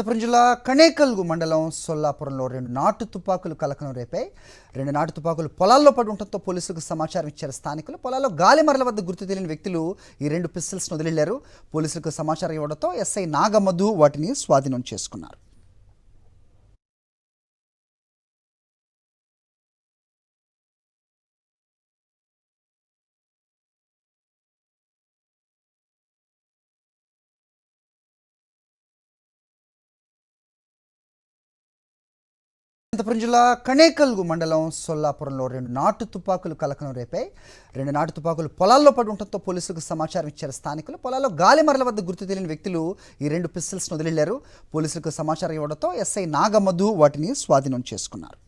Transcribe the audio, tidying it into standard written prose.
అనంతపురం జిల్లా కణేకల్గు మండలం సొల్లాపురంలో రెండు నాటు తుపాకులు కలకలం రేపాయి. రెండు నాటు తుపాకులు పొలాల్లో పడి ఉండటంతో పోలీసులకు సమాచారం ఇచ్చారు స్థానికులు. పొలాల్లో గాలిమరల వద్ద గుర్తు తెలియని వ్యక్తులు ఈ రెండు పిస్టల్స్ను వదిలేళ్లారు. పోలీసులకు సమాచారం ఇవ్వడంతో ఎస్ఐ నాగమధు వాటిని స్వాధీనం చేసుకున్నారు. అనంతపురం జిల్లా కణేకల్గు మండలం సొల్లాపురంలో రెండు నాటు తుపాకులు కలకలం రేపాయి. రెండు నాటు తుపాకులు పొలాల్లో పడి ఉండటంతో పోలీసులకు సమాచారం ఇచ్చారు స్థానికులు. పొలాల్లో గాలిమరల వద్ద గుర్తు తెలియని వ్యక్తులు ఈ రెండు పిస్టల్స్ను వదిలేళ్లారు. పోలీసులకు సమాచారం ఇవ్వడంతో ఎస్ఐ నాగమధు వాటిని స్వాధీనం చేసుకున్నారు.